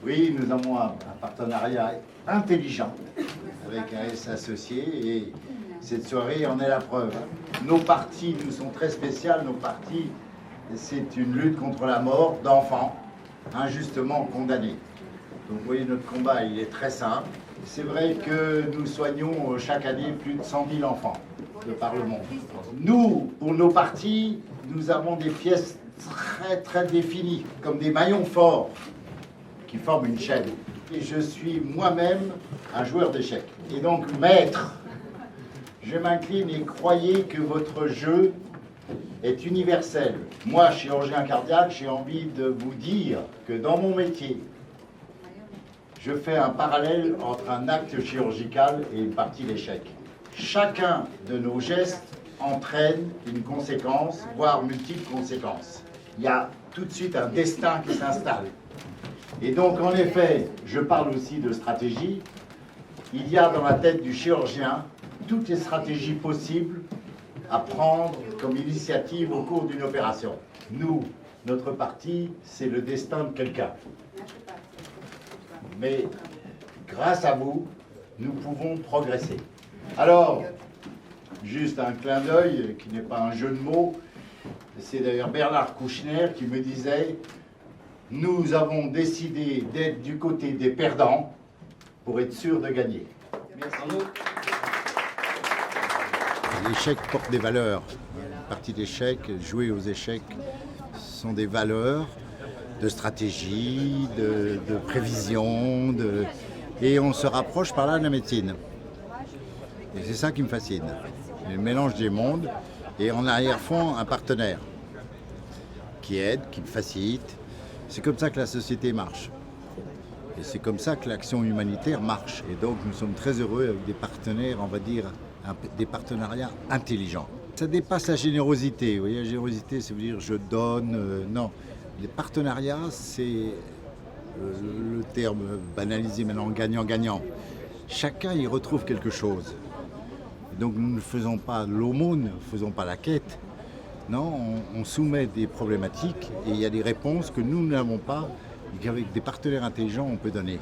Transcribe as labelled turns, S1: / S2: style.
S1: Oui, nous avons un partenariat intelligent avec AS Associés et cette soirée en est la preuve. Nos partis nous sont très spéciales. Nos partis, c'est une lutte contre la mort d'enfants injustement condamnés. Donc vous voyez, notre combat, il est très simple. C'est vrai que nous soignons chaque année plus de 100 000 enfants de par le monde. Nous, pour nos partis, nous avons des pièces très définies, comme des maillons forts qui forment une chaîne. Et je suis moi-même un joueur d'échecs. Et donc, maître, je m'incline et croyez que votre jeu est universel. Moi, chirurgien cardiaque, j'ai envie de vous dire que dans mon métier, je fais un parallèle entre un acte chirurgical et une partie d'échecs. Chacun de nos gestes entraîne une conséquence, voire multiples conséquences. Il y a tout de suite un destin qui s'installe. Et donc, en effet, je parle aussi de stratégie. Il y a dans la tête du chirurgien toutes les stratégies possibles à prendre comme initiative au cours d'une opération. Nous, notre parti, c'est le destin de quelqu'un. Mais grâce à vous, nous pouvons progresser. Alors, juste un clin d'œil qui n'est pas un jeu de mots, c'est d'ailleurs Bernard Kouchner qui me disait « Nous avons décidé d'être du côté des perdants pour être sûr de gagner. » Merci.
S2: L'échec porte des valeurs. Une partie d'échecs, jouer aux échecs, sont des valeurs de stratégie, de prévision, et on se rapproche par là de la médecine. Et c'est ça qui me fascine. Le mélange des mondes, et en arrière-fond, un partenaire qui aide, qui me facilite. C'est comme ça que la société marche. Et c'est comme ça que l'action humanitaire marche. Et donc nous sommes très heureux avec des partenaires, on va dire, des partenariats intelligents. Ça dépasse la générosité. Vous voyez, la générosité, ça veut dire je donne. Non. Les partenariats, c'est le terme banalisé maintenant, gagnant-gagnant. Chacun y retrouve quelque chose. Donc nous ne faisons pas l'aumône, ne faisons pas la quête. Non, on soumet des problématiques et il y a des réponses que nous n'avons pas et qu'avec des partenaires intelligents, on peut donner.